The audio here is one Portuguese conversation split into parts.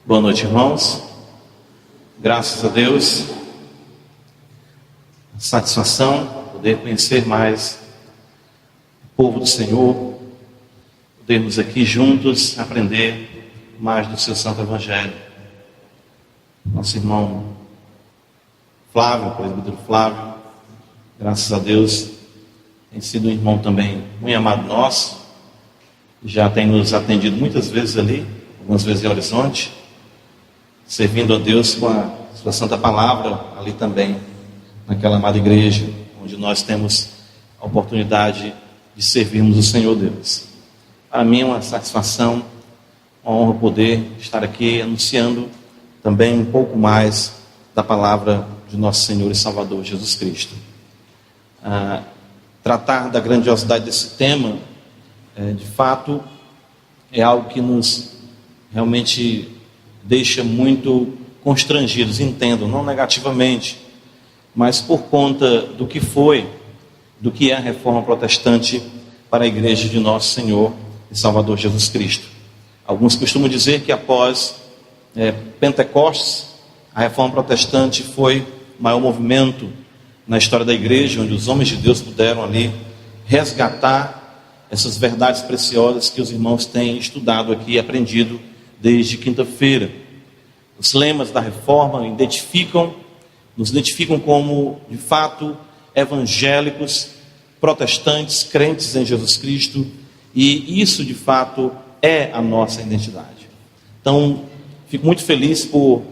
Boa noite, irmãos. Graças a Deus, satisfação poder conhecer mais o povo do Senhor, podermos aqui juntos aprender mais do seu Santo Evangelho. Nosso irmão Flávio, o presbítero Flávio, graças a Deus, tem sido um irmão também muito amado nosso, já tem nos atendido muitas vezes ali, algumas vezes em Horizonte, servindo a Deus com a sua santa palavra ali também, naquela amada igreja, onde nós temos a oportunidade de servirmos o Senhor Deus. Para mim é uma satisfação, uma honra poder estar aqui anunciando também um pouco mais da palavra de nosso Senhor e Salvador Jesus Cristo. Tratar da grandiosidade desse tema, de fato, é algo que nos realmente deixa muito constrangidos, entendo, não negativamente, mas por conta do que é a reforma protestante para a igreja de nosso Senhor e Salvador Jesus Cristo. Alguns costumam dizer que após Pentecostes, a reforma protestante foi o maior movimento na história da igreja, onde os homens de Deus puderam ali resgatar essas verdades preciosas que os irmãos têm estudado aqui e aprendido desde quinta-feira. Os lemas da reforma nos identificam como, de fato, evangélicos, protestantes, crentes em Jesus Cristo, e isso, de fato, é a nossa identidade. Então, fico muito feliz por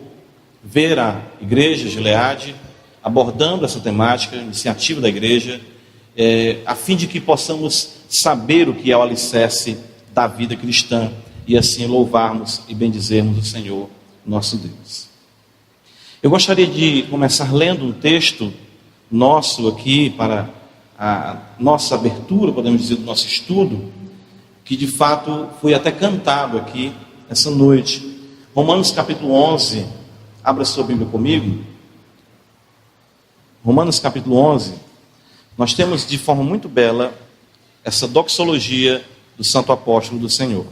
ver a Igreja Gileade abordando essa temática, iniciativa da igreja, a fim de que possamos saber o que é o alicerce da vida cristã e assim louvarmos e bendizermos o Senhor, nosso Deus. Eu gostaria de começar lendo um texto nosso aqui para a nossa abertura, podemos dizer, do nosso estudo, que de fato foi até cantado aqui essa noite. Romanos capítulo 11, abra sua Bíblia comigo. Romanos capítulo 11, nós temos de forma muito bela essa doxologia do Santo Apóstolo do Senhor.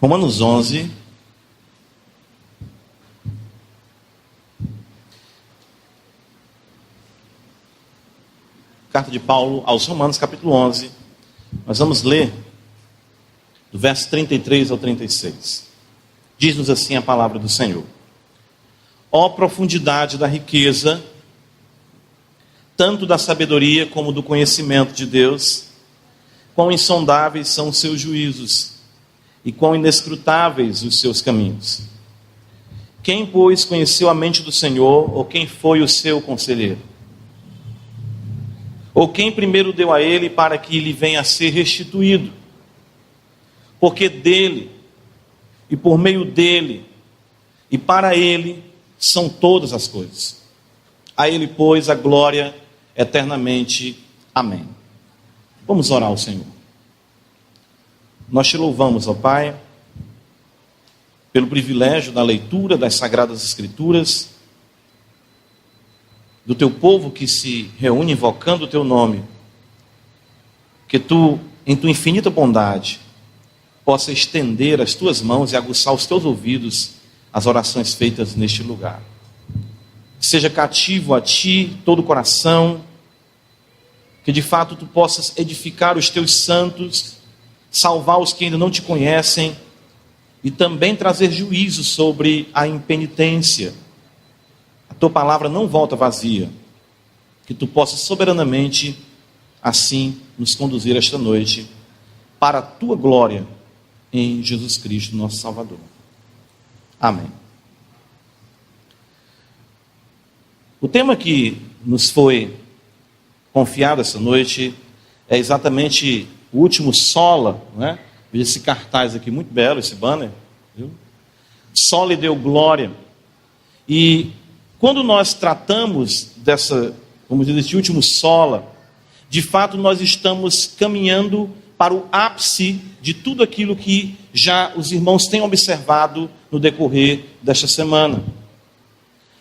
Romanos 11, carta de Paulo aos Romanos, capítulo 11, nós vamos ler do verso 33 ao 36. Diz-nos assim a palavra do Senhor: ó profundidade da riqueza, tanto da sabedoria como do conhecimento de Deus, quão insondáveis são os seus juízos, e quão inescrutáveis os seus caminhos. Quem, pois, conheceu a mente do Senhor, ou quem foi o seu conselheiro? Ou quem primeiro deu a ele para que lhe venha a ser restituído? Porque dele, e por meio dele, e para ele, são todas as coisas. A ele, pois, a glória eternamente. Amém. Vamos orar ao Senhor. Nós te louvamos, ó Pai, pelo privilégio da leitura das Sagradas Escrituras, do teu povo que se reúne invocando o teu nome, que tu, em tua infinita bondade, possa estender as tuas mãos e aguçar os teus ouvidos às orações feitas neste lugar. Seja cativo a ti todo o coração, que de fato tu possas edificar os teus santos, salvar os que ainda não te conhecem e também trazer juízo sobre a impenitência. A tua palavra não volta vazia, que tu possas soberanamente assim nos conduzir esta noite para a tua glória em Jesus Cristo, nosso Salvador. Amém. O tema que nos foi confiado essa noite é exatamente o último sola, né? Veja esse cartaz aqui, muito belo, esse banner, viu? Sola deu glória. E quando nós tratamos desse último sola, de fato nós estamos caminhando para o ápice de tudo aquilo que já os irmãos têm observado no decorrer desta semana.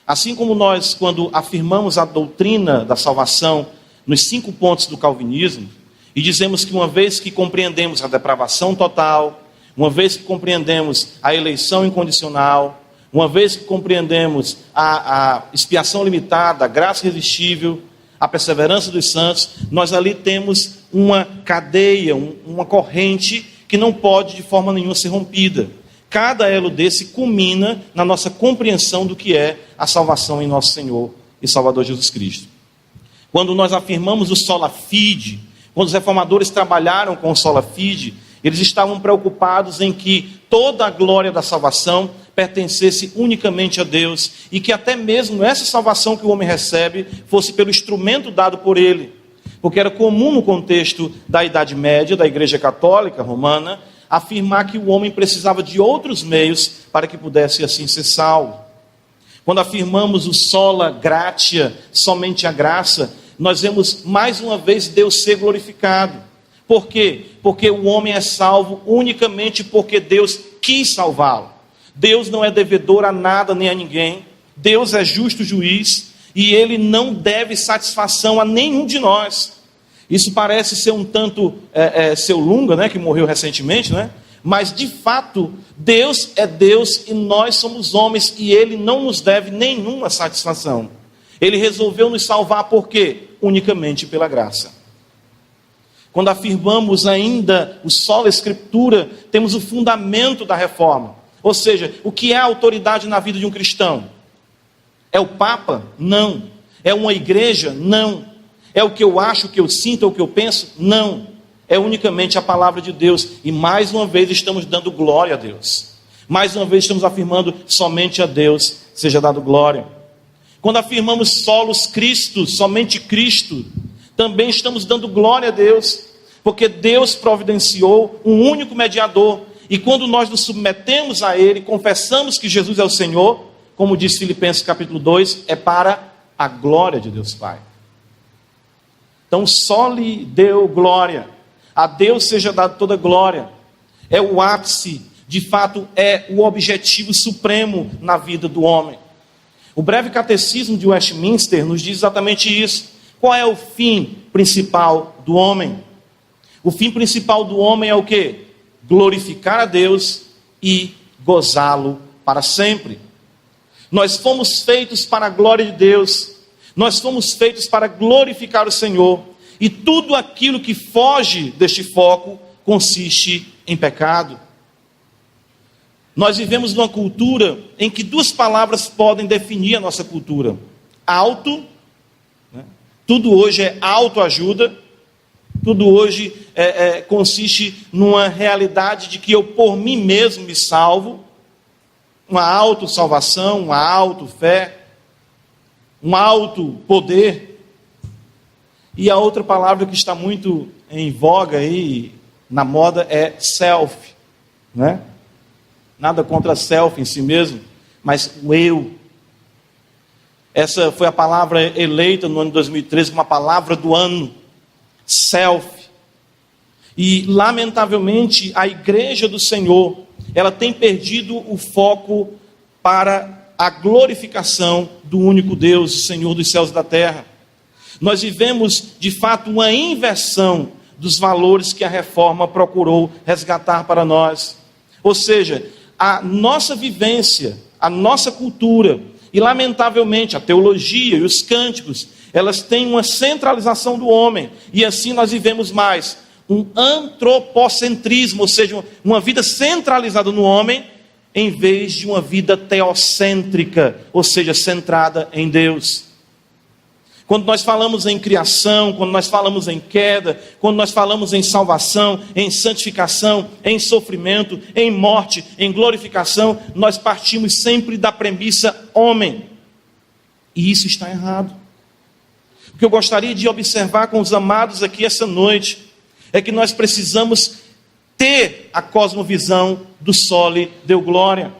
Assim como nós, quando afirmamos a doutrina da salvação, nos 5 pontos do calvinismo, e dizemos que uma vez que compreendemos a depravação total, uma vez que compreendemos a eleição incondicional, uma vez que compreendemos a expiação limitada, a graça irresistível, a perseverança dos santos, nós ali temos uma cadeia, uma corrente que não pode de forma nenhuma ser rompida. Cada elo desse culmina na nossa compreensão do que é a salvação em nosso Senhor e Salvador Jesus Cristo. Quando nós afirmamos o sola fide, quando os reformadores trabalharam com o sola fide, eles estavam preocupados em que toda a glória da salvação pertencesse unicamente a Deus, e que até mesmo essa salvação que o homem recebe fosse pelo instrumento dado por ele, porque era comum no contexto da Idade Média, da Igreja Católica Romana, afirmar que o homem precisava de outros meios para que pudesse assim ser salvo. Quando afirmamos o sola gratia, somente a graça, nós vemos mais uma vez Deus ser glorificado. Por quê? Porque o homem é salvo unicamente porque Deus quis salvá-lo. Deus não é devedor a nada nem a ninguém. Deus é justo juiz e Ele não deve satisfação a nenhum de nós. Isso parece ser um tanto Seu Lunga, né, que morreu recentemente, né? Mas de fato Deus é Deus e nós somos homens, e Ele não nos deve nenhuma satisfação. Ele resolveu nos salvar por quê? Unicamente pela graça. Quando afirmamos ainda o sola escritura, temos o fundamento da reforma. Ou seja, o que é a autoridade na vida de um cristão? É o Papa? Não. É uma igreja? Não. É o que eu acho, o que eu sinto, o que eu penso? Não. É unicamente a palavra de Deus. E mais uma vez estamos dando glória a Deus. Mais uma vez estamos afirmando somente a Deus seja dado glória. Quando afirmamos solos Cristo, somente Cristo, também estamos dando glória a Deus, porque Deus providenciou um único mediador, e quando nós nos submetemos a Ele, confessamos que Jesus é o Senhor, como diz Filipenses capítulo 2, é para a glória de Deus Pai. Então só lhe deu glória, a Deus seja dada toda glória, é o ápice, de fato é o objetivo supremo na vida do homem. O breve catecismo de Westminster nos diz exatamente isso. Qual é o fim principal do homem? O fim principal do homem é o quê? Glorificar a Deus e gozá-lo para sempre. Nós fomos feitos para a glória de Deus, nós fomos feitos para glorificar o Senhor, e tudo aquilo que foge deste foco consiste em pecado. Nós vivemos numa cultura em que 2 palavras podem definir a nossa cultura: auto, né? Tudo hoje é autoajuda, tudo hoje consiste numa realidade de que eu por mim mesmo me salvo, uma autossalvação, uma autofé, um autopoder. E a outra palavra que está muito em voga aí, na moda, é self, né? Nada contra self em si mesmo, mas o eu. Essa foi a palavra eleita no ano de 2013 como a palavra do ano, self. E lamentavelmente a igreja do Senhor, ela tem perdido o foco para a glorificação do único Deus, o Senhor dos céus e da terra. Nós vivemos de fato uma inversão dos valores que a reforma procurou resgatar para nós. Ou seja, a nossa vivência, a nossa cultura e lamentavelmente a teologia e os cânticos, elas têm uma centralização do homem, e assim nós vivemos mais um antropocentrismo, ou seja, uma vida centralizada no homem, em vez de uma vida teocêntrica, ou seja, centrada em Deus. Quando nós falamos em criação, quando nós falamos em queda, quando nós falamos em salvação, em santificação, em sofrimento, em morte, em glorificação, nós partimos sempre da premissa homem. E isso está errado. O que eu gostaria de observar com os amados aqui essa noite é que nós precisamos ter a cosmovisão do soli deu glória.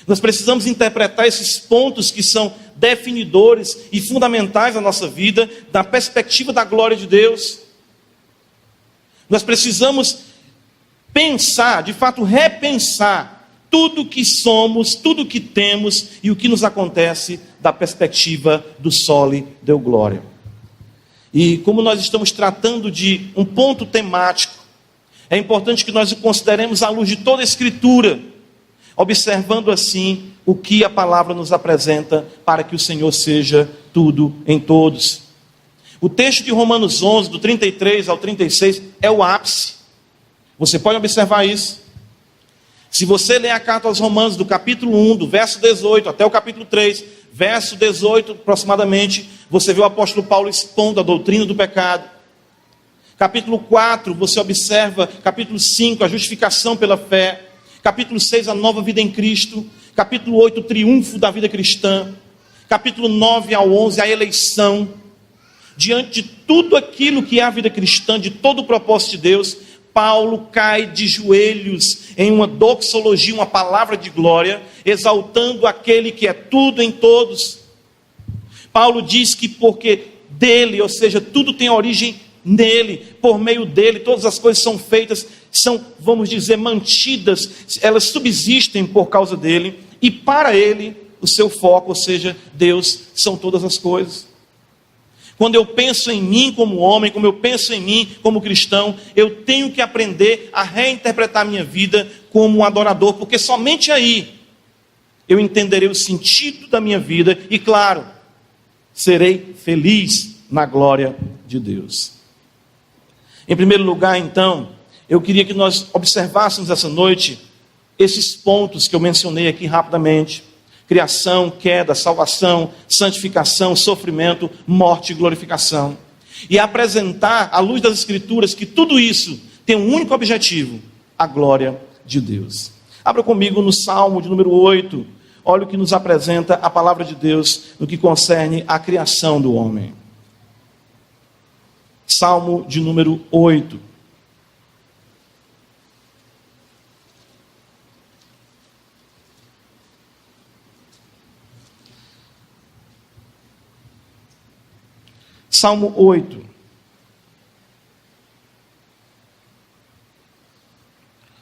Nós precisamos interpretar esses pontos que são definidores e fundamentais na nossa vida, da perspectiva da glória de Deus. Nós precisamos pensar, de fato repensar, tudo que somos, tudo que temos e o que nos acontece da perspectiva do soli deu glória. E como nós estamos tratando de um ponto temático, é importante que nós o consideremos à luz de toda a Escritura, observando assim o que a palavra nos apresenta para que o Senhor seja tudo em todos. O texto de Romanos 11, do 33 ao 36, é o ápice. Você pode observar isso. Se você ler a carta aos Romanos, do capítulo 1, do verso 18 até o capítulo 3, verso 18 aproximadamente, você vê o apóstolo Paulo expondo a doutrina do pecado. Capítulo 4, você observa, capítulo 5, a justificação pela fé. Capítulo 6, a nova vida em Cristo. Capítulo 8, o triunfo da vida cristã. Capítulo 9 ao 11, a eleição. Diante de tudo aquilo que é a vida cristã, de todo o propósito de Deus, Paulo cai de joelhos em uma doxologia, uma palavra de glória, exaltando aquele que é tudo em todos. Paulo diz que porque dele, ou seja, tudo tem origem nele, por meio dele, todas as coisas são feitas, são, vamos dizer, mantidas, elas subsistem por causa dele, e para ele, o seu foco, ou seja, Deus, são todas as coisas. Quando eu penso em mim como homem, como eu penso em mim como cristão, eu tenho que aprender a reinterpretar minha vida como um adorador, porque somente aí eu entenderei o sentido da minha vida e, claro, serei feliz na glória de Deus. Em primeiro lugar, então, eu queria que nós observássemos essa noite esses pontos que eu mencionei aqui rapidamente: criação, queda, salvação, santificação, sofrimento, morte e glorificação. E apresentar, à luz das Escrituras, que tudo isso tem um único objetivo: a glória de Deus. Abra comigo no Salmo de número 8. Olha o que nos apresenta a palavra de Deus no que concerne à criação do homem. Salmo de número 8. Salmo 8.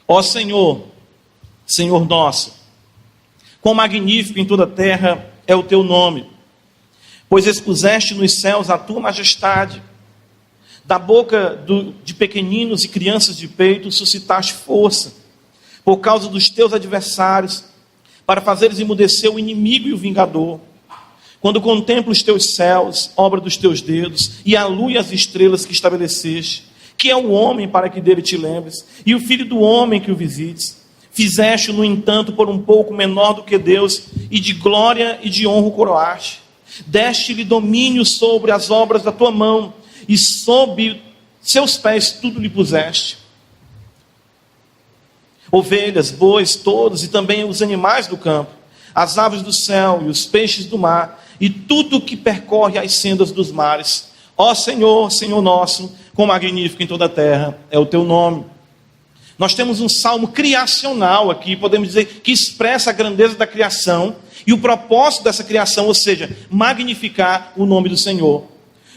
Ó Senhor, Senhor nosso, quão magnífico em toda a terra é o teu nome, pois expuseste nos céus a tua majestade. Da boca de pequeninos e crianças de peito suscitaste força, por causa dos teus adversários, para fazeres emudecer o inimigo e o vingador. Quando contemplo os teus céus, obra dos teus dedos, e a lua e as estrelas que estabeleceste, que é o homem para que dele te lembres, e o filho do homem que o visites. Fizeste-o, no entanto, por um pouco menor do que Deus, e de glória e de honra o coroaste. Deste-lhe domínio sobre as obras da tua mão, e sob seus pés tudo lhe puseste. Ovelhas, bois, todos, e também os animais do campo, as aves do céu e os peixes do mar, e tudo que percorre as sendas dos mares. Ó Senhor, Senhor nosso, quão magnífico em toda a terra é o teu nome. Nós temos um salmo criacional aqui, podemos dizer, que expressa a grandeza da criação e o propósito dessa criação, ou seja, magnificar o nome do Senhor.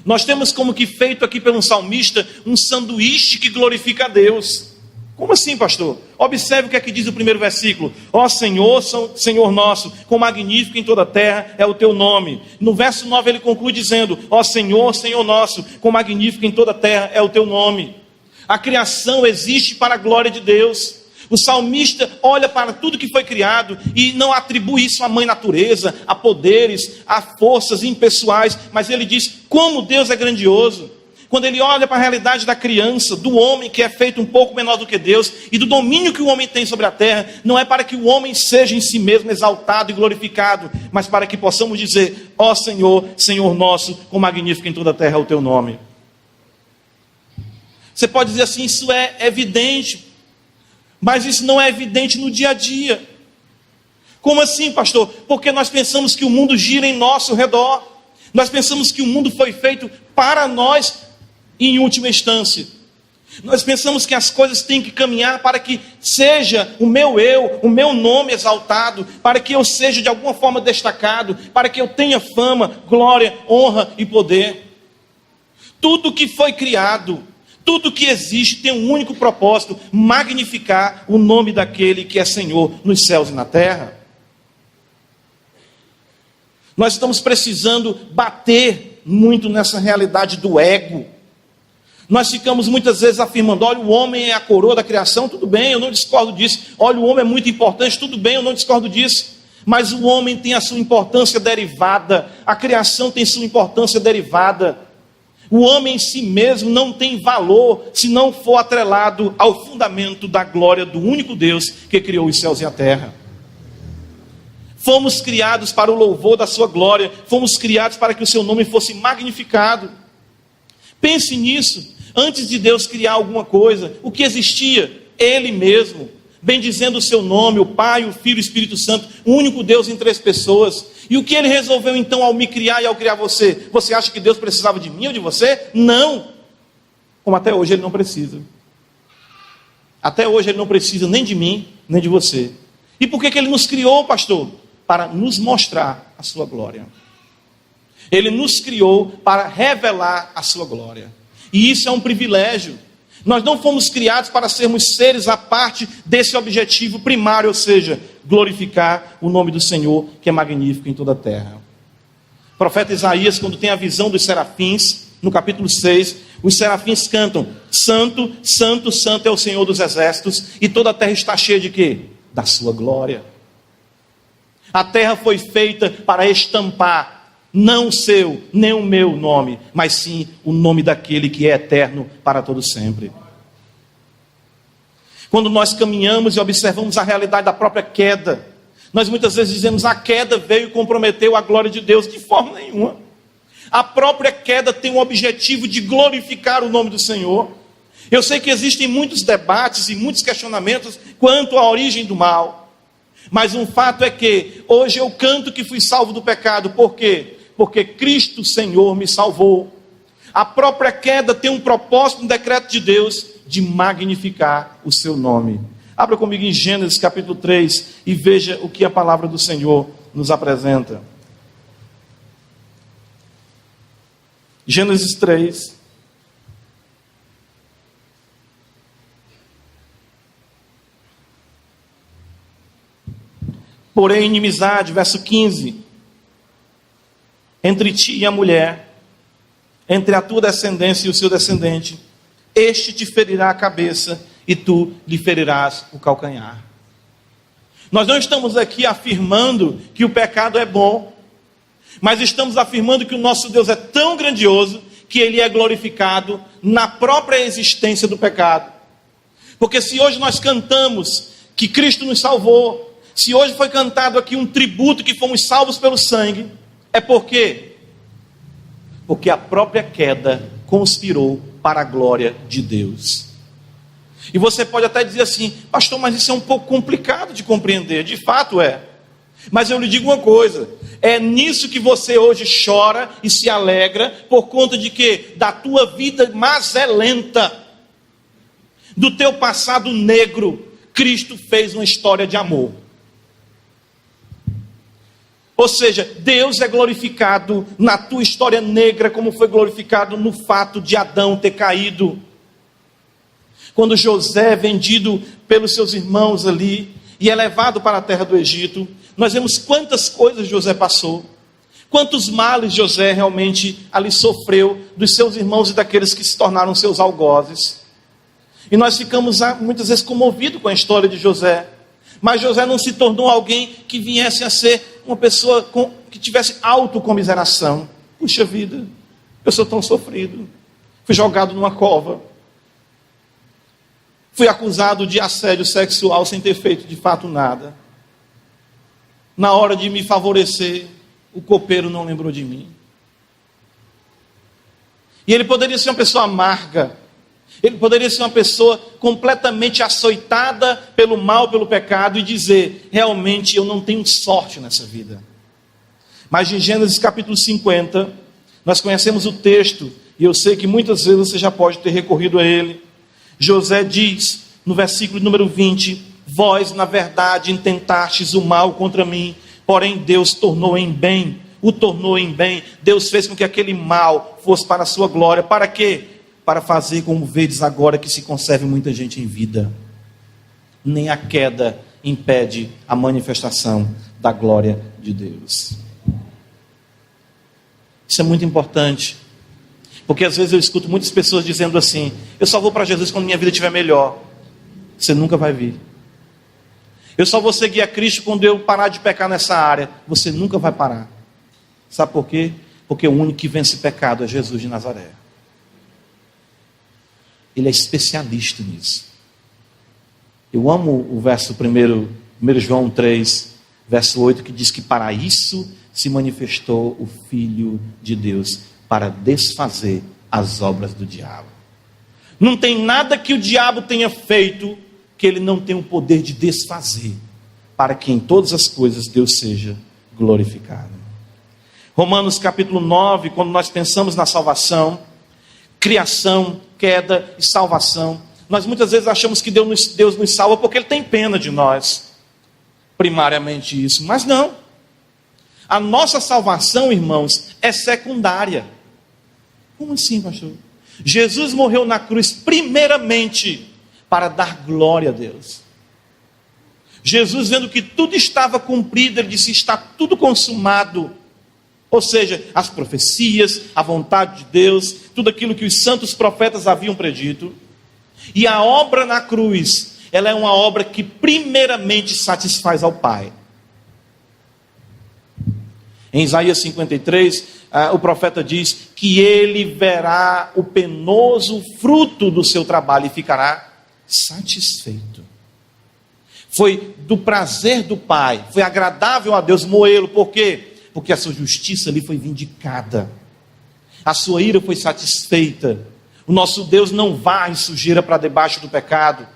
Nós temos como que feito aqui pelo salmista um sanduíche que glorifica a Deus. Como assim, pastor? Observe o que é que diz o primeiro versículo. Ó Senhor, Senhor nosso, quão magnífico em toda a terra é o teu nome. No verso 9 ele conclui dizendo: ó Senhor, Senhor nosso, quão magnífico em toda a terra é o teu nome. A criação existe para a glória de Deus. O salmista olha para tudo que foi criado e não atribui isso à mãe natureza, a poderes, a forças impessoais, mas ele diz como Deus é grandioso. Quando ele olha para a realidade da criança, do homem que é feito um pouco menor do que Deus, e do domínio que o homem tem sobre a terra, não é para que o homem seja em si mesmo exaltado e glorificado, mas para que possamos dizer: ó Senhor, Senhor nosso, quão magnífico em toda a terra é o teu nome. Você pode dizer assim: isso é evidente, mas isso não é evidente no dia a dia. Como assim, pastor? Porque nós pensamos que o mundo gira em nosso redor, nós pensamos que o mundo foi feito para nós em última instância. Nós pensamos que as coisas têm que caminhar para que seja o meu eu, o meu nome exaltado, para que eu seja de alguma forma destacado, para que eu tenha fama, glória, honra e poder. Tudo que foi criado, tudo que existe tem um único propósito: magnificar o nome daquele que é Senhor nos céus e na terra. Nós estamos precisando bater muito nessa realidade do ego. Nós ficamos muitas vezes afirmando, olha, o homem é a coroa da criação, tudo bem, eu não discordo disso. Olha, o homem é muito importante, tudo bem, eu não discordo disso. Mas o homem tem a sua importância derivada, a criação tem sua importância derivada. O homem em si mesmo não tem valor se não for atrelado ao fundamento da glória do único Deus que criou os céus e a terra. Fomos criados para o louvor da sua glória, fomos criados para que o seu nome fosse magnificado. Pense nisso, antes de Deus criar alguma coisa, o que existia? Ele mesmo, bendizendo o seu nome, o Pai, o Filho e o Espírito Santo, o único Deus em 3 pessoas. E o que ele resolveu então ao me criar e ao criar você? Você acha que Deus precisava de mim ou de você? Não! Como até hoje ele não precisa. Até hoje ele não precisa nem de mim, nem de você. E por que ele nos criou, pastor? Para nos mostrar a sua glória. Ele nos criou para revelar a sua glória. E isso é um privilégio. Nós não fomos criados para sermos seres à parte desse objetivo primário, ou seja, glorificar o nome do Senhor, que é magnífico em toda a terra. O profeta Isaías, quando tem a visão dos serafins, no capítulo 6, os serafins cantam, Santo, Santo, Santo é o Senhor dos exércitos, e toda a terra está cheia de quê? Da sua glória. A terra foi feita para estampar não o seu, nem o meu nome, mas sim o nome daquele que é eterno para todo sempre. Quando nós caminhamos e observamos a realidade da própria queda, nós muitas vezes dizemos, a queda veio e comprometeu a glória de Deus. De forma nenhuma. A própria queda tem o objetivo de glorificar o nome do Senhor. Eu sei que existem muitos debates e muitos questionamentos quanto à origem do mal, mas um fato é que hoje eu canto que fui salvo do pecado. Por quê? Porque Cristo Senhor me salvou. A própria queda tem um propósito, um decreto de Deus, de magnificar o seu nome. Abra comigo em Gênesis capítulo 3 e veja o que a palavra do Senhor nos apresenta. Gênesis 3. Porém, inimizade, verso 15, entre ti e a mulher, entre a tua descendência e o seu descendente, este te ferirá a cabeça e tu lhe ferirás o calcanhar. Nós não estamos aqui afirmando que o pecado é bom, mas estamos afirmando que o nosso Deus é tão grandioso que ele é glorificado na própria existência do pecado. Porque se hoje nós cantamos que Cristo nos salvou, se hoje foi cantado aqui um tributo que fomos salvos pelo sangue, é por quê? Porque a própria queda conspirou para a glória de Deus. E você pode até dizer assim, pastor, mas isso é um pouco complicado de compreender. De fato é. Mas eu lhe digo uma coisa, é nisso que você hoje chora e se alegra, por conta de quê? Da tua vida mazelenta, do teu passado negro, Cristo fez uma história de amor. Ou seja, Deus é glorificado na tua história negra, como foi glorificado no fato de Adão ter caído. Quando José é vendido pelos seus irmãos ali, e é levado para a terra do Egito, nós vemos quantas coisas José passou, quantos males José realmente ali sofreu, dos seus irmãos e daqueles que se tornaram seus algozes. E nós ficamos muitas vezes comovidos com a história de José. Mas José não se tornou alguém que viesse a ser uma pessoa que tivesse autocomiseração. Puxa vida, eu sou tão sofrido. Fui jogado numa cova. Fui acusado de assédio sexual sem ter feito de fato nada. Na hora de me favorecer, o copeiro não lembrou de mim. E ele poderia ser uma pessoa amarga. Ele poderia ser uma pessoa completamente açoitada pelo mal, pelo pecado, e dizer, realmente eu não tenho sorte nessa vida. Mas em Gênesis capítulo 50, nós conhecemos o texto, e eu sei que muitas vezes você já pode ter recorrido a ele. José diz, no versículo número 20, vós na verdade intentastes o mal contra mim, porém Deus tornou em bem, o tornou em bem. Deus fez com que aquele mal fosse para a sua glória. Para quê? Para fazer como vedes agora que se conserve muita gente em vida. Nem a queda impede a manifestação da glória de Deus. Isso é muito importante. Porque às vezes eu escuto muitas pessoas dizendo assim: eu só vou para Jesus quando minha vida estiver melhor. Você nunca vai vir. Eu só vou seguir a Cristo quando eu parar de pecar nessa área. Você nunca vai parar. Sabe por quê? Porque o único que vence pecado é Jesus de Nazaré. Ele é especialista nisso. Eu amo o verso 1 João 3, verso 8, que diz que para isso se manifestou o Filho de Deus, para desfazer as obras do diabo. Não tem nada que o diabo tenha feito que ele não tenha o poder de desfazer, para que em todas as coisas Deus seja glorificado. Romanos capítulo 9, quando nós pensamos na salvação, criação, queda e salvação, nós muitas vezes achamos que Deus nos salva porque Ele tem pena de nós, primariamente isso, mas não. A nossa salvação, irmãos, é secundária. Como assim, pastor? Jesus morreu na cruz primeiramente para dar glória a Deus. Jesus, vendo que tudo estava cumprido, Ele disse: está tudo consumado. Ou seja, as profecias, a vontade de Deus, tudo aquilo que os santos profetas haviam predito. E a obra na cruz, ela é uma obra que primeiramente satisfaz ao Pai. Em Isaías 53, o profeta diz que ele verá o penoso fruto do seu trabalho e ficará satisfeito. Foi do prazer do Pai, foi agradável a Deus moê-lo. Por quê? Porque a sua justiça ali foi vindicada, a sua ira foi satisfeita. O nosso Deus não varre sujeira para debaixo do pecado.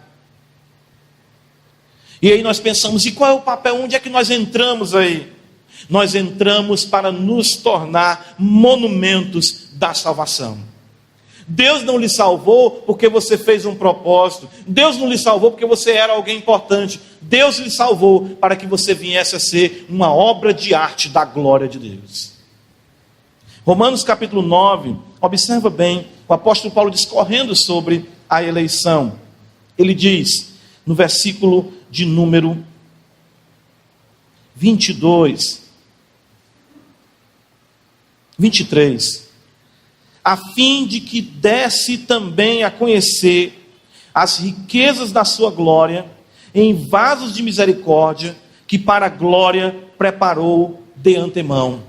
E aí nós pensamos: e qual é o papel? Onde é que nós entramos aí? Nós entramos para nos tornar monumentos da salvação. Deus não lhe salvou porque você fez um propósito. Deus não lhe salvou porque você era alguém importante. Deus lhe salvou para que você viesse a ser uma obra de arte da glória de Deus. Romanos capítulo 9, observa bem, o apóstolo Paulo discorrendo sobre a eleição. Ele diz, no versículo de número 23, a fim de que desse também a conhecer as riquezas da sua glória em vasos de misericórdia, que para a glória preparou de antemão.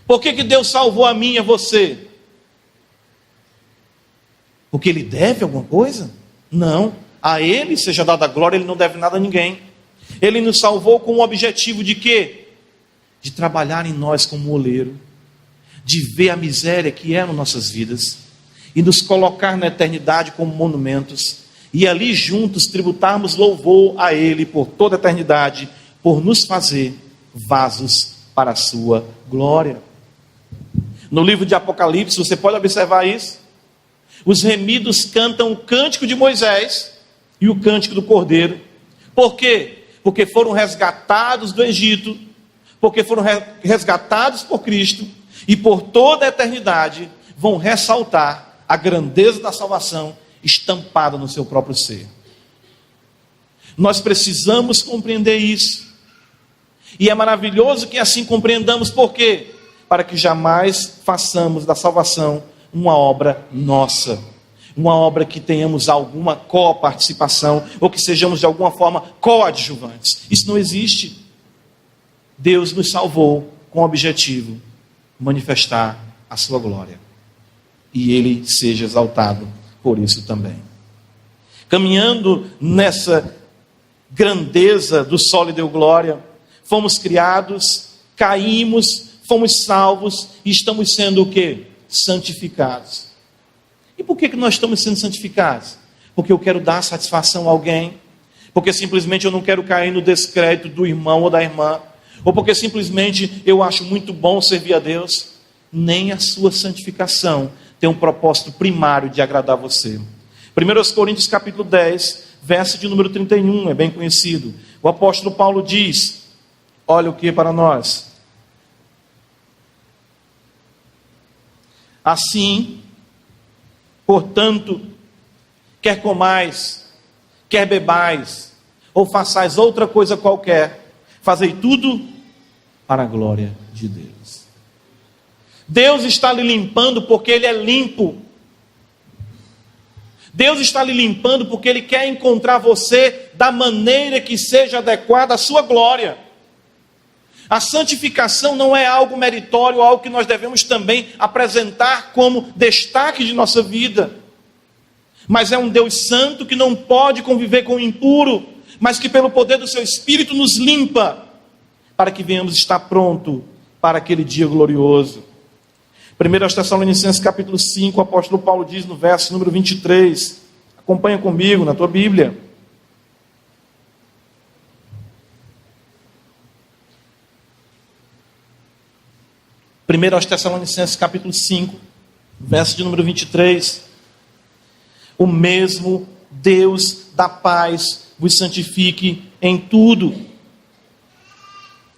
Por que Deus salvou a mim e a você? Porque Ele deve alguma coisa? Não, a Ele seja dada a glória, Ele não deve nada a ninguém. Ele nos salvou com o objetivo de quê? De trabalhar em nós como oleiro, de ver a miséria que é nas nossas vidas e nos colocar na eternidade como monumentos, e ali juntos tributarmos louvor a Ele por toda a eternidade, por nos fazer vasos para a sua glória. No livro de Apocalipse, você pode observar isso. Os remidos cantam o cântico de Moisés e o cântico do Cordeiro. Por quê? Porque foram resgatados do Egito, porque foram resgatados por Cristo, e por toda a eternidade vão ressaltar a grandeza da salvação estampada no seu próprio ser. Nós precisamos compreender isso. E é maravilhoso que assim compreendamos. Por quê? Para que jamais façamos da salvação uma obra nossa, uma obra que tenhamos alguma coparticipação, ou que sejamos de alguma forma coadjuvantes. Isso não existe. Deus nos salvou com o objetivo de manifestar a sua glória, e Ele seja exaltado por isso também. Caminhando nessa grandeza do sol lhe deu glória, fomos criados, caímos, fomos salvos e estamos sendo o quê? Santificados. E por que nós estamos sendo santificados? Porque eu quero dar satisfação a alguém, porque simplesmente eu não quero cair no descrédito do irmão ou da irmã, ou porque simplesmente eu acho muito bom servir a Deus. Nem a sua santificação tem um propósito primário de agradar você. 1 Coríntios capítulo 10, verso de número 31, é bem conhecido. O apóstolo Paulo diz, olha o que para nós: assim, portanto, quer comais, quer bebais, ou façais outra coisa qualquer, fazei tudo para a glória de Deus. Deus está lhe limpando porque Ele é limpo. Deus está lhe limpando porque Ele quer encontrar você da maneira que seja adequada à sua glória. A santificação não é algo meritório, algo que nós devemos também apresentar como destaque de nossa vida. Mas é um Deus santo que não pode conviver com o impuro, mas que pelo poder do seu Espírito nos limpa, para que venhamos estar pronto para aquele dia glorioso. 1 Tessalonicenses capítulo 5, o apóstolo Paulo diz no verso número 23, acompanha comigo na tua Bíblia. 1 Tessalonicenses capítulo 5, verso de número 23. O mesmo Deus da paz vos santifique em tudo,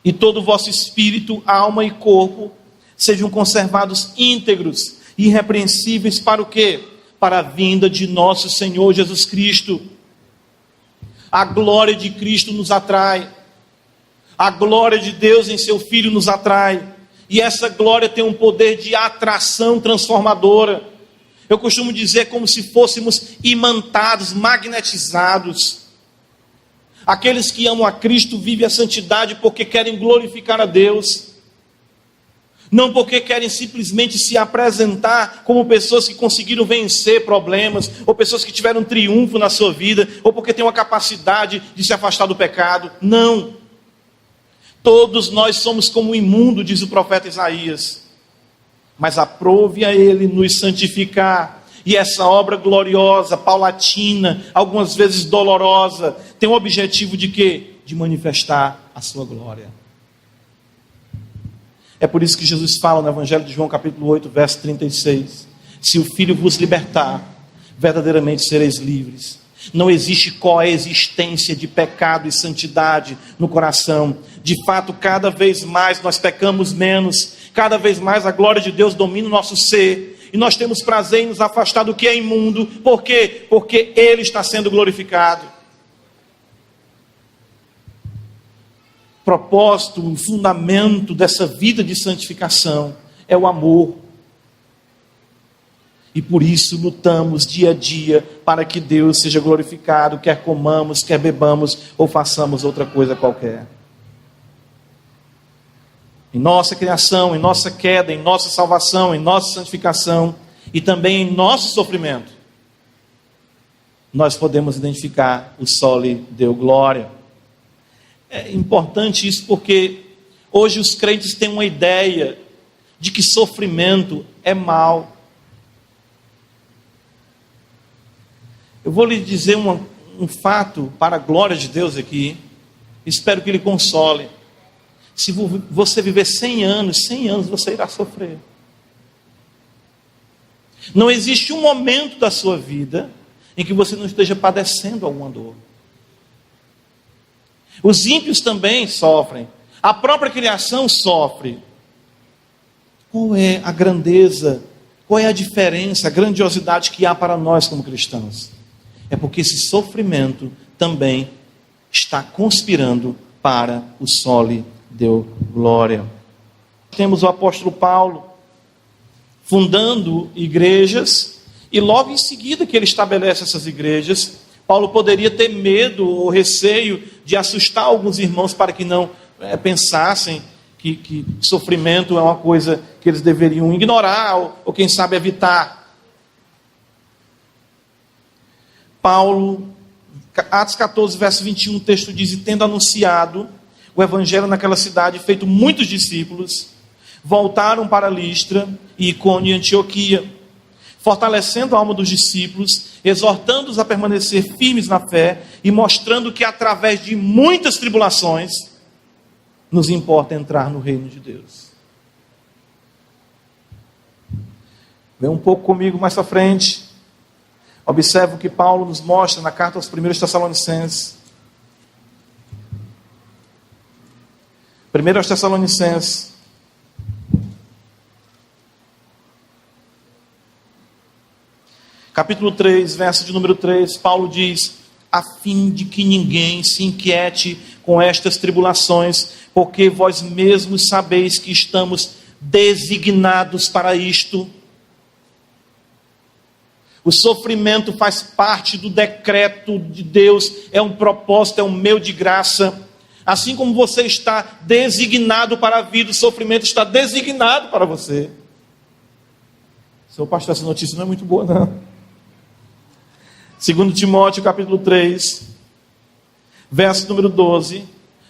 e todo o vosso espírito, alma e corpo sejam conservados íntegros e irrepreensíveis para o quê? Para a vinda de nosso Senhor Jesus Cristo. A glória de Cristo nos atrai, a glória de Deus em seu Filho nos atrai, e essa glória tem um poder de atração transformadora. Eu costumo dizer como se fôssemos imantados, magnetizados. Aqueles que amam a Cristo vivem a santidade porque querem glorificar a Deus, não porque querem simplesmente se apresentar como pessoas que conseguiram vencer problemas, ou pessoas que tiveram triunfo na sua vida, ou porque têm uma capacidade de se afastar do pecado. Não. Todos nós somos como o imundo, diz o profeta Isaías. Mas aprove a Ele nos santificar. E essa obra gloriosa, paulatina, algumas vezes dolorosa, tem o objetivo de quê? De manifestar a sua glória. É por isso que Jesus fala no Evangelho de João capítulo 8, verso 36. Se o Filho vos libertar, verdadeiramente sereis livres. Não existe coexistência de pecado e santidade no coração. De fato, cada vez mais nós pecamos menos, cada vez mais a glória de Deus domina o nosso ser, e nós temos prazer em nos afastar do que é imundo. Por quê? Porque Ele está sendo glorificado. O propósito, o fundamento dessa vida de santificação é o amor. E por isso lutamos dia a dia para que Deus seja glorificado, quer comamos, quer bebamos ou façamos outra coisa qualquer. Em nossa criação, em nossa queda, em nossa salvação, em nossa santificação e também em nosso sofrimento, nós podemos identificar o soli deu glória. É importante isso porque hoje os crentes têm uma ideia de que sofrimento é mal. Eu vou lhe dizer um fato para a glória de Deus aqui. Espero que Ele console. Se você viver 100 anos você irá sofrer. Não existe um momento da sua vida em que você não esteja padecendo alguma dor. Os ímpios também sofrem. A própria criação sofre. Qual é a grandeza, qual é a diferença, a grandiosidade que há para nós como cristãos? É porque esse sofrimento também está conspirando para o soli deu glória. Temos o apóstolo Paulo fundando igrejas, e logo em seguida que ele estabelece essas igrejas, Paulo poderia ter medo ou receio de assustar alguns irmãos para que não pensassem que sofrimento é uma coisa que eles deveriam ignorar ou quem sabe evitar. Paulo, Atos 14, verso 21, o texto diz: e tendo anunciado o evangelho naquela cidade, feito muitos discípulos, voltaram para Listra, e Icônio e Antioquia, fortalecendo a alma dos discípulos, exortando-os a permanecer firmes na fé, e mostrando que através de muitas tribulações, nos importa entrar no reino de Deus. Vem um pouco comigo mais à frente. Observe o que Paulo nos mostra na carta aos 1 Tessalonicenses. 1 Tessalonicenses, capítulo 3, verso de número 3, Paulo diz: a fim de que ninguém se inquiete com estas tribulações, porque vós mesmos sabeis que estamos designados para isto. O sofrimento faz parte do decreto de Deus, é um propósito, é um meio de graça. Assim como você está designado para a vida, o sofrimento está designado para você. Seu pastor, essa notícia não é muito boa, não. 2 Timóteo, capítulo 3, verso número 12,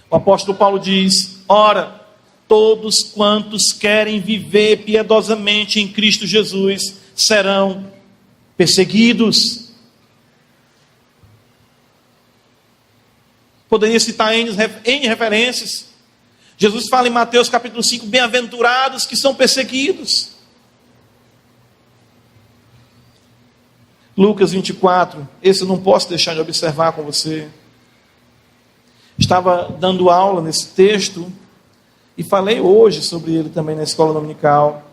o apóstolo Paulo diz: ora, todos quantos querem viver piedosamente em Cristo Jesus serão perseguidos. Poderia citar N referências. Jesus fala em Mateus capítulo 5, bem-aventurados que são perseguidos. Lucas 24, esse eu não posso deixar de observar com você. Estava dando aula nesse texto e falei hoje sobre ele também na escola dominical.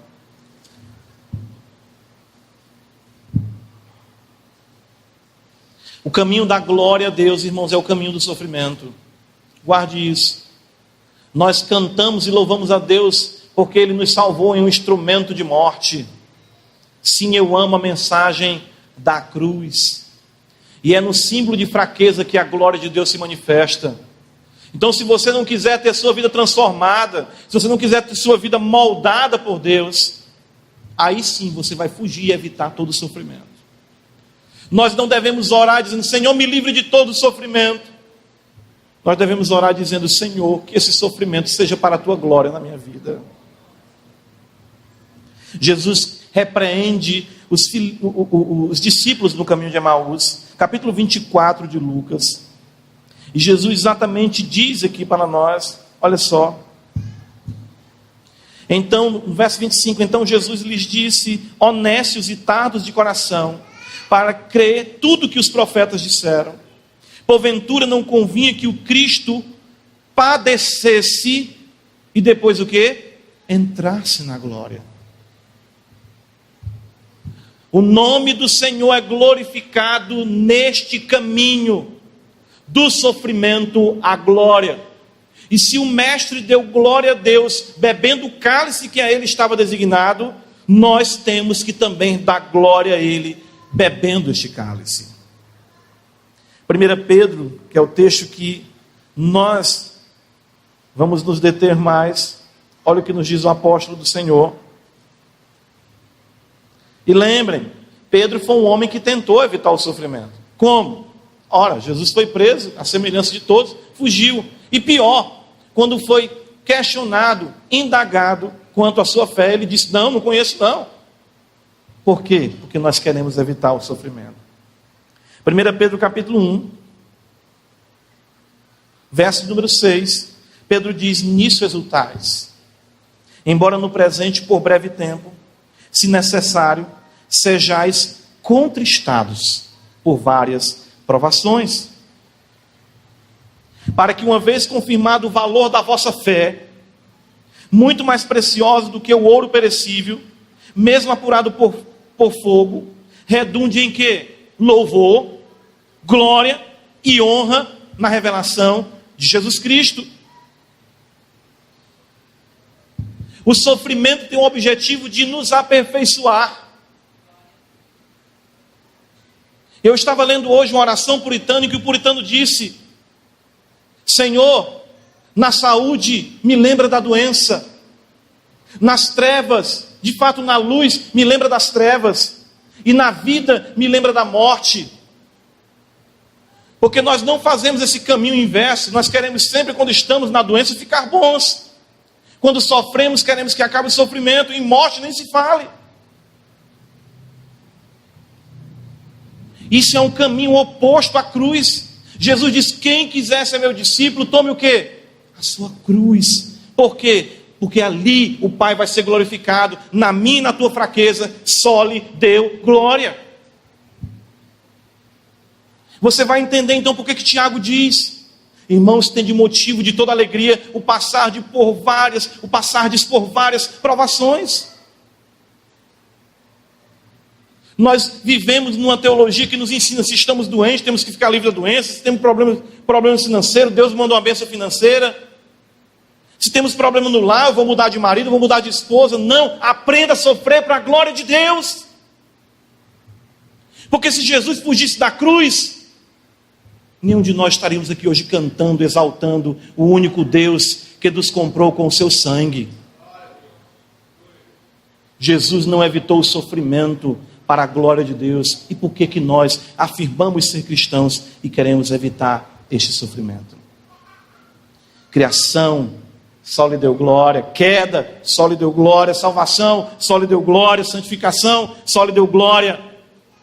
O caminho da glória a Deus, irmãos, é o caminho do sofrimento. Guarde isso. Nós cantamos e louvamos a Deus porque Ele nos salvou em um instrumento de morte. Sim, eu amo a mensagem da cruz. E é no símbolo de fraqueza que a glória de Deus se manifesta. Então, se você não quiser ter sua vida transformada, se você não quiser ter sua vida moldada por Deus, aí sim você vai fugir e evitar todo o sofrimento. Nós não devemos orar dizendo: Senhor, me livre de todo o sofrimento. Nós devemos orar dizendo: Senhor, que esse sofrimento seja para a tua glória na minha vida. Jesus repreende os discípulos no caminho de Emaús, capítulo 24 de Lucas. E Jesus exatamente diz aqui para nós, olha só. Então, no verso 25, então Jesus lhes disse: honestos e tardos de coração, para crer tudo que os profetas disseram. Porventura não convinha que o Cristo padecesse e depois o quê? Entrasse na glória. O nome do Senhor é glorificado neste caminho do sofrimento à glória. E se o mestre deu glória a Deus, bebendo o cálice que a ele estava designado, nós temos que também dar glória a ele, bebendo este cálice. 1 Pedro, que é o texto que nós vamos nos deter mais, olha o que nos diz o apóstolo do Senhor. E lembrem, Pedro foi um homem que tentou evitar o sofrimento. Como? Ora, Jesus foi preso, à semelhança de todos, fugiu. E pior, quando foi questionado, indagado quanto à sua fé, ele disse: não conheço não. Por quê? Porque nós queremos evitar o sofrimento. 1 Pedro capítulo 1, verso número 6, Pedro diz: nisso exultais, embora no presente por breve tempo, se necessário, sejais contristados por várias provações, para que, uma vez confirmado o valor da vossa fé, muito mais preciosa do que o ouro perecível, mesmo apurado por fogo, redunde em quê? Louvor, glória e honra na revelação de Jesus Cristo. O sofrimento tem o objetivo de nos aperfeiçoar. Eu estava lendo hoje uma oração puritana em que o puritano disse: Senhor, na saúde me lembra da doença, nas trevas, de fato na luz me lembra das trevas, e na vida me lembra da morte. Porque nós não fazemos esse caminho inverso. Nós queremos sempre, quando estamos na doença, ficar bons. Quando sofremos, queremos que acabe o sofrimento. Em morte nem se fale. Isso é um caminho oposto à cruz. Jesus diz: quem quiser ser meu discípulo, tome o quê? A sua cruz. Por quê? Porque ali o Pai vai ser glorificado. Na minha e na tua fraqueza, só lhe deu glória. Você vai entender então por que Tiago diz: irmãos, tem de motivo de toda alegria o passardes por várias provações. Nós vivemos numa teologia que nos ensina: se estamos doentes, temos que ficar livres da doença. Se temos problemas financeiros, Deus manda uma bênção financeira. Se temos problema no lar, eu vou mudar de marido, eu vou mudar de esposa. Não, aprenda a sofrer para a glória de Deus. Porque se Jesus fugisse da cruz, nenhum de nós estaríamos aqui hoje cantando, exaltando o único Deus que nos comprou com o seu sangue. Jesus não evitou o sofrimento para a glória de Deus. E por que que nós afirmamos ser cristãos e queremos evitar este sofrimento? Criação, só lhe deu glória. Queda, só lhe deu glória. Salvação, só lhe deu glória. Santificação, só lhe deu glória.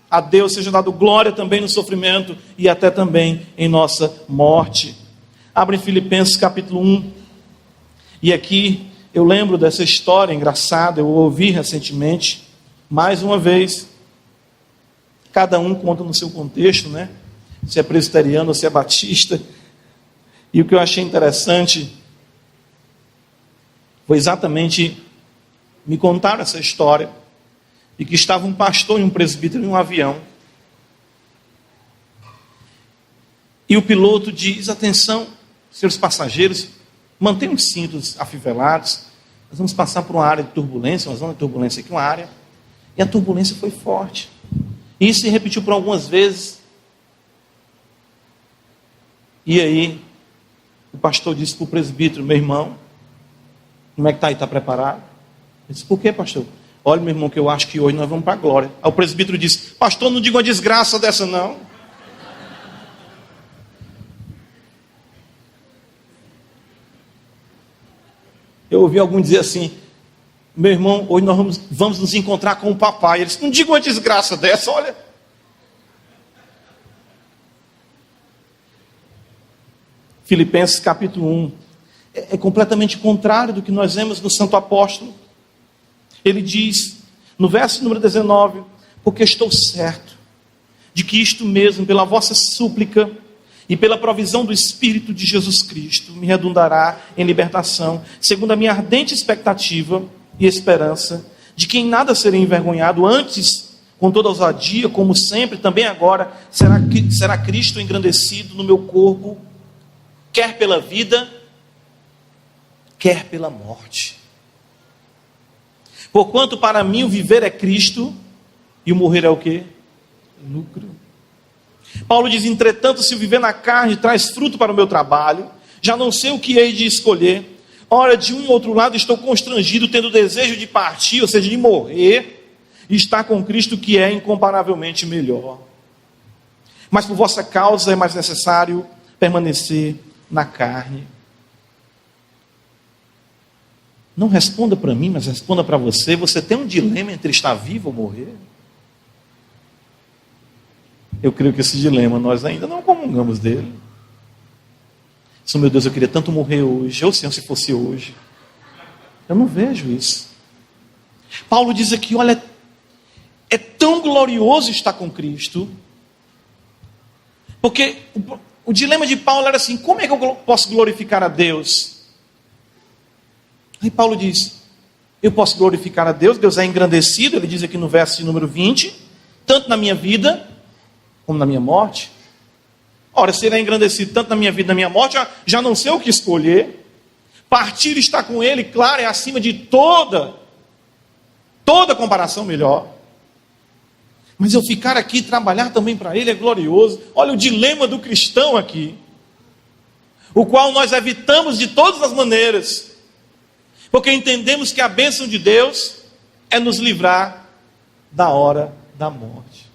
A Deus seja dado glória também no sofrimento e até também em nossa morte. Abre em Filipenses capítulo 1. E aqui eu lembro dessa história engraçada, eu ouvi recentemente, mais uma vez. Cada um conta no seu contexto, né? Se é presbiteriano ou se é batista. E o que eu achei interessante foi exatamente me contar essa história. E que estava um pastor e um presbítero em um avião. E o piloto diz: atenção, senhores passageiros, mantenham os cintos afivelados. Nós vamos passar por uma área de turbulência, uma zona de turbulência aqui, uma área. E a turbulência foi forte. E isso se repetiu por algumas vezes. E aí, o pastor disse para o presbítero: meu irmão, como é que está aí? Está preparado? Ele disse: por quê, pastor? Olha, meu irmão, que eu acho que hoje nós vamos para a glória. Aí o presbítero disse: pastor, não diga uma desgraça dessa não. Eu ouvi algum dizer assim: meu irmão, hoje nós vamos nos encontrar com o papai. Ele disse: não diga uma desgraça dessa, olha. Filipenses capítulo 1 é completamente contrário do que nós vemos no Santo Apóstolo. Ele diz, no verso número 19: porque estou certo de que isto mesmo, pela vossa súplica e pela provisão do Espírito de Jesus Cristo, me redundará em libertação, segundo a minha ardente expectativa e esperança, de que em nada serei envergonhado, antes, com toda ousadia, como sempre, também agora, será Cristo engrandecido no meu corpo, quer pela vida, quer pela morte. Porquanto para mim o viver é Cristo e o morrer é o quê? Lucro. Paulo diz: entretanto, se o viver na carne traz fruto para o meu trabalho, já não sei o que hei de escolher. Ora, de um e outro lado estou constrangido, tendo desejo de partir, ou seja, de morrer, e estar com Cristo, que é incomparavelmente melhor. Mas por vossa causa é mais necessário permanecer na carne. Não responda para mim, mas responda para você. Você tem um dilema entre estar vivo ou morrer? Eu creio que esse dilema nós ainda não comungamos dele. Oh, meu Deus, eu queria tanto morrer hoje. Ou Senhor, se fosse hoje. Eu não vejo isso. Paulo diz aqui: olha, é tão glorioso estar com Cristo. Porque o dilema de Paulo era assim: como é que eu posso glorificar a Deus? Aí Paulo diz: eu posso glorificar a Deus, Deus é engrandecido, ele diz aqui no verso de número 20, tanto na minha vida, como na minha morte. Ora, se ele é engrandecido tanto na minha vida, na minha morte, já não sei o que escolher. Partir e estar com ele, claro, é acima de toda comparação melhor. Mas eu ficar aqui e trabalhar também para ele é glorioso. Olha o dilema do cristão aqui, o qual nós evitamos de todas as maneiras, porque entendemos que a bênção de Deus é nos livrar da hora da morte.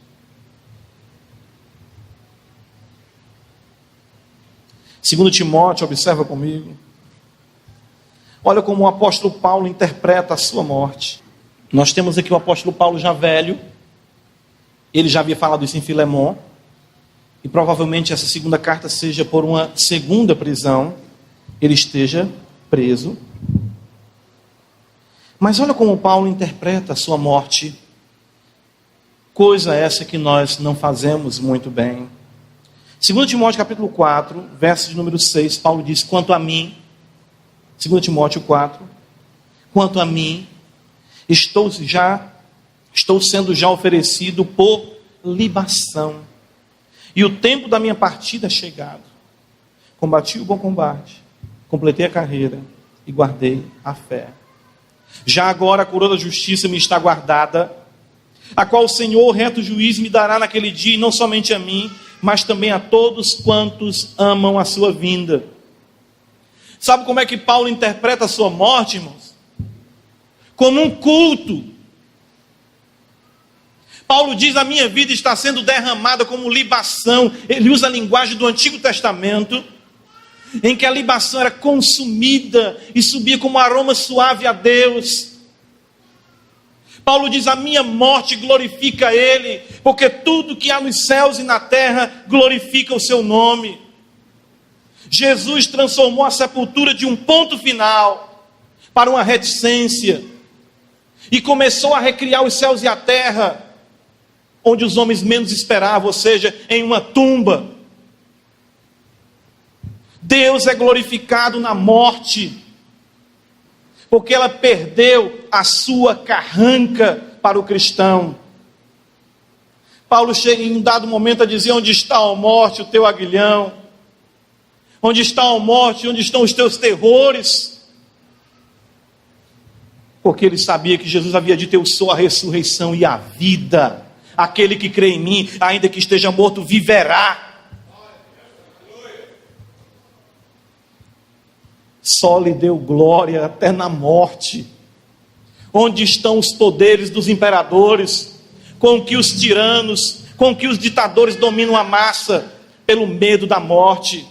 Segundo Timóteo, observa comigo. Olha como o apóstolo Paulo interpreta a sua morte. Nós temos aqui o apóstolo Paulo já velho. Ele já havia falado isso em Filemon. E provavelmente essa segunda carta seja por uma segunda prisão. Ele esteja preso. Mas olha como Paulo interpreta a sua morte. Coisa essa que nós não fazemos muito bem. 2 Timóteo capítulo 4, verso de número 6, Paulo diz: quanto a mim, 2 Timóteo 4, quanto a mim, estou sendo já oferecido por libação, e o tempo da minha partida é chegado. Combati o bom combate, completei a carreira, e guardei a fé. Já agora a coroa da justiça me está guardada, a qual o Senhor, reto juiz, me dará naquele dia, e não somente a mim, mas também a todos quantos amam a sua vinda. Sabe como é que Paulo interpreta a sua morte, irmãos? Como um culto. Paulo diz: a minha vida está sendo derramada como libação. Ele usa a linguagem do Antigo Testamento, em que a libação era consumida e subia como aroma suave a Deus. Paulo diz: a minha morte glorifica Ele, porque tudo que há nos céus e na terra glorifica o seu nome. Jesus transformou a sepultura de um ponto final para uma reticência, e começou a recriar os céus e a terra, onde os homens menos esperavam, ou seja, em uma tumba. Deus é glorificado na morte, porque ela perdeu a sua carranca para o cristão. Paulo chega em um dado momento a dizer: onde está, ó morte, o teu aguilhão? Onde está, ó morte, onde estão os teus terrores? Porque ele sabia que Jesus havia dito: eu sou a ressurreição e a vida. Aquele que crê em mim, ainda que esteja morto, viverá. Só lhe deu glória até na morte. Onde estão os poderes dos imperadores, com que os tiranos, com que os ditadores dominam a massa, pelo medo da morte?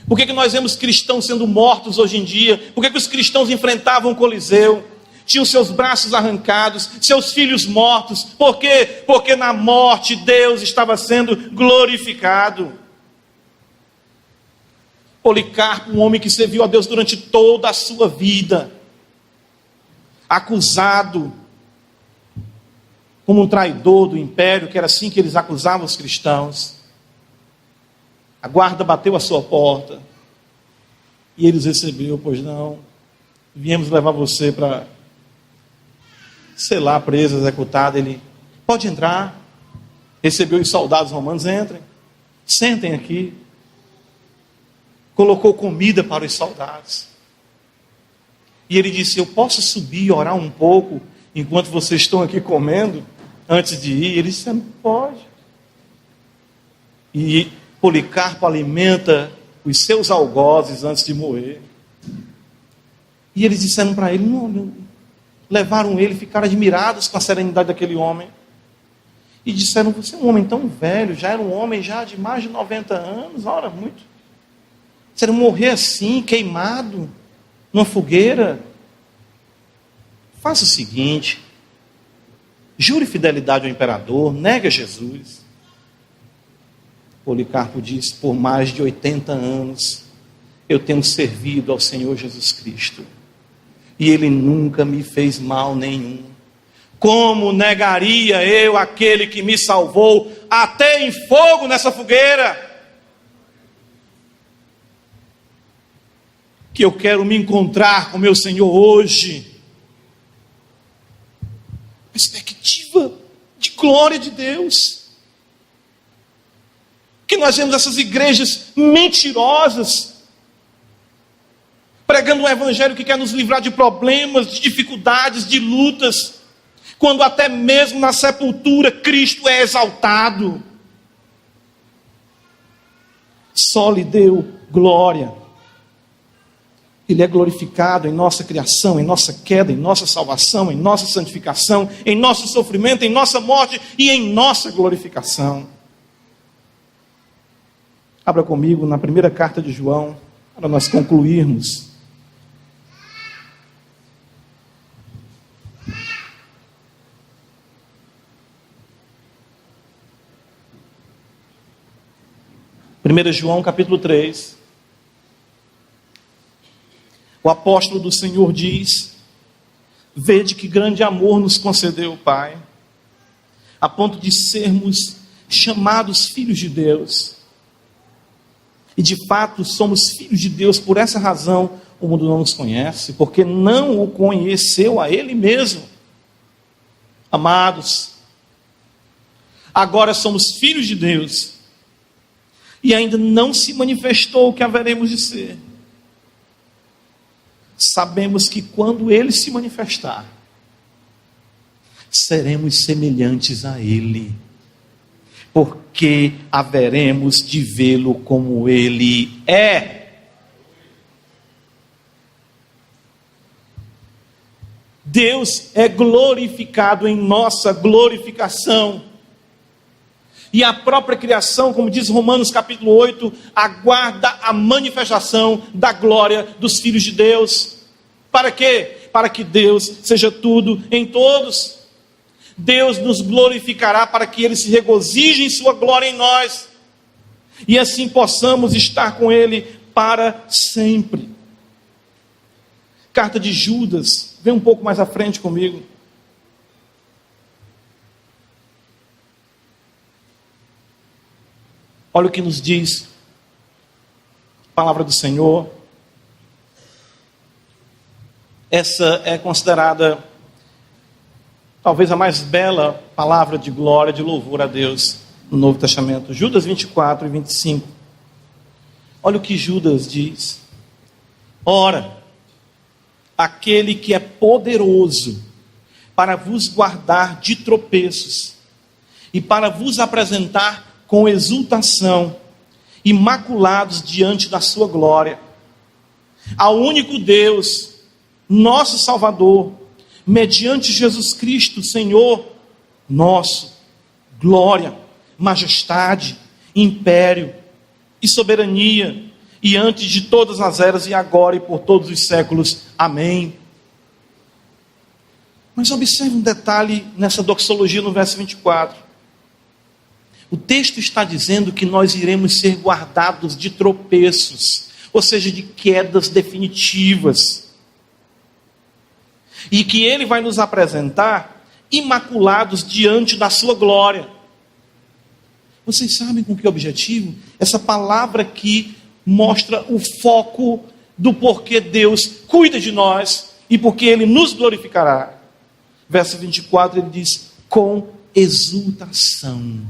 Por que nós vemos cristãos sendo mortos hoje em dia? Por que os cristãos enfrentavam o Coliseu? Tinham seus braços arrancados, seus filhos mortos. Por quê? Porque na morte Deus estava sendo glorificado. Policarpo, um homem que serviu a Deus durante toda a sua vida, acusado como um traidor do império, que era assim que eles acusavam os cristãos. A guarda bateu à sua porta e eles recebeu: pois não, viemos levar você para, sei lá, preso, executado. Ele: pode entrar. Recebeu os soldados romanos: entrem, sentem aqui. Colocou comida para os soldados. E ele disse: eu posso subir e orar um pouco enquanto vocês estão aqui comendo, antes de ir? Ele disse: pode. E Policarpo alimenta os seus algozes antes de morrer. E eles disseram para ele: não, levaram ele, ficaram admirados com a serenidade daquele homem. E disseram: você é um homem tão velho, já era um homem já de mais de 90 anos, ora, muito. Disseram: morrer assim, queimado, numa fogueira? Faça o seguinte, jure fidelidade ao imperador, negue a Jesus. Policarpo disse: por mais de 80 anos, eu tenho servido ao Senhor Jesus Cristo, e Ele nunca me fez mal nenhum. Como negaria eu aquele que me salvou, até em fogo nessa fogueira? Que eu quero me encontrar com meu Senhor hoje. Perspectiva de glória de Deus. Que nós vemos essas igrejas mentirosas, pregando um evangelho que quer nos livrar de problemas, de dificuldades, de lutas, quando até mesmo na sepultura Cristo é exaltado. Só lhe deu glória. Ele é glorificado em nossa criação, em nossa queda, em nossa salvação, em nossa santificação, em nosso sofrimento, em nossa morte e em nossa glorificação. Abra comigo na primeira carta de João, para nós concluirmos. Primeira João, capítulo 3. O apóstolo do Senhor diz: vede que grande amor nos concedeu o Pai, a ponto de sermos chamados filhos de Deus. E de fato somos filhos de Deus. Por essa razão o mundo não nos conhece, porque não o conheceu a Ele mesmo. Amados, agora somos filhos de Deus, e ainda não se manifestou o que haveremos de ser. sabemos que quando Ele se manifestar, seremos semelhantes a Ele, porque haveremos de vê-lo como Ele é. Deus é glorificado em nossa glorificação. E a própria criação, como diz Romanos capítulo 8, aguarda a manifestação da glória dos filhos de Deus. Para quê? Para que Deus seja tudo em todos. Deus nos glorificará para que Ele se regozije em sua glória em nós. E assim possamos estar com Ele para sempre. Carta de Judas, vem um pouco mais à frente comigo. Olha o que nos diz a palavra do Senhor. Essa é considerada talvez a mais bela palavra de glória, de louvor a Deus no Novo Testamento. Judas 24 e 25. Olha o que Judas diz. Ora, aquele que é poderoso para vos guardar de tropeços e para vos apresentar com exultação, imaculados diante da sua glória, ao único Deus, nosso Salvador, mediante Jesus Cristo, Senhor nosso, glória, majestade, império e soberania, e antes de todas as eras, e agora e por todos os séculos. Amém. Mas observe um detalhe nessa doxologia no verso 24. O texto está dizendo que nós iremos ser guardados de tropeços, ou seja, de quedas definitivas. E que Ele vai nos apresentar imaculados diante da sua glória. Vocês sabem com que objetivo? Essa palavra aqui mostra o foco do porquê Deus cuida de nós e porque Ele nos glorificará. Verso 24, ele diz, com exultação.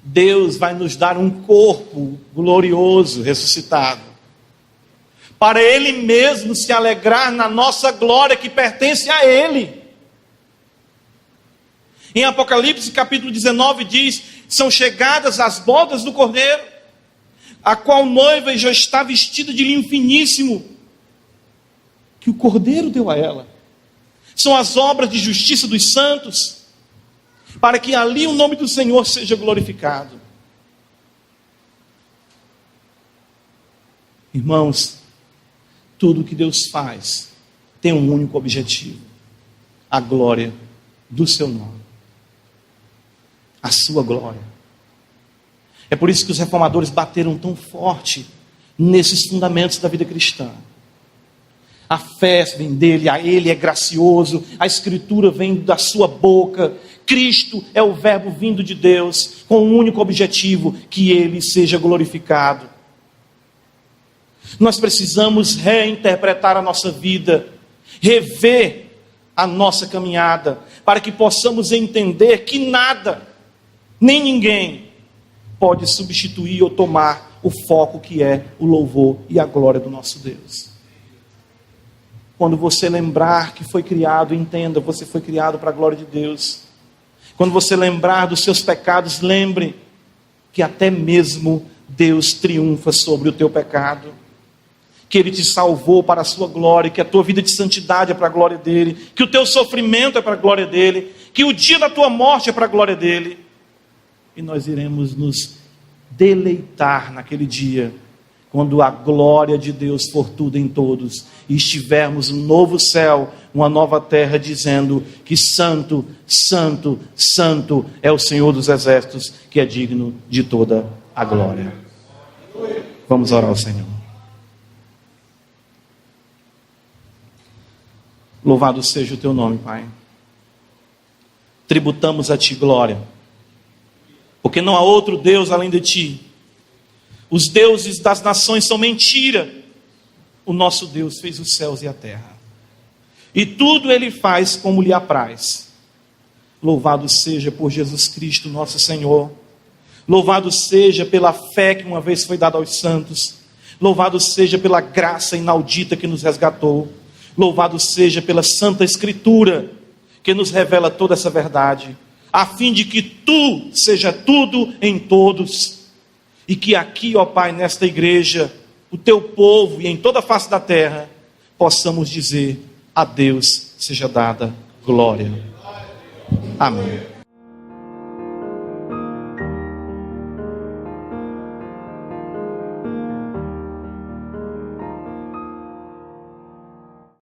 Deus vai nos dar um corpo glorioso, ressuscitado, para Ele mesmo se alegrar na nossa glória que pertence a Ele. Em Apocalipse capítulo 19 diz, são chegadas as bodas do Cordeiro, a qual noiva já está vestida de linho finíssimo, que o Cordeiro deu a ela. São as obras de justiça dos santos, para que ali o nome do Senhor seja glorificado. Irmãos, tudo que Deus faz tem um único objetivo: a glória do seu nome, a sua glória. É por isso que os reformadores bateram tão forte nesses fundamentos da vida cristã. A fé vem dele, a ele é gracioso, a escritura vem da sua boca, Cristo é o verbo vindo de Deus, com um único objetivo: que ele seja glorificado. Nós precisamos reinterpretar a nossa vida, rever a nossa caminhada, para que possamos entender que nada, nem ninguém, pode substituir ou tomar o foco que é o louvor e a glória do nosso Deus. Quando você lembrar que foi criado, entenda, você foi criado para a glória de Deus. Quando você lembrar dos seus pecados, lembre que até mesmo Deus triunfa sobre o teu pecado, que Ele te salvou para a sua glória, que a tua vida de santidade é para a glória dEle, que o teu sofrimento é para a glória dEle, que o dia da tua morte é para a glória dEle. E nós iremos nos deleitar naquele dia, quando a glória de Deus for tudo em todos, e estivermos um novo céu, uma nova terra, dizendo que santo, santo, santo é o Senhor dos exércitos, que é digno de toda a glória. Vamos orar ao Senhor. Louvado seja o teu nome, Pai. Tributamos a ti glória, porque não há outro Deus além de ti. Os deuses das nações são mentira. O nosso Deus fez os céus e a terra, e tudo Ele faz como lhe apraz. Louvado seja por Jesus Cristo nosso Senhor. Louvado seja pela fé que uma vez foi dada aos santos. Louvado seja pela graça inaudita que nos resgatou. Louvado seja pela Santa Escritura, que nos revela toda essa verdade, a fim de que Tu seja tudo em todos, e que aqui, ó Pai, nesta igreja, o Teu povo e em toda a face da terra, possamos dizer: a Deus seja dada glória. Amém.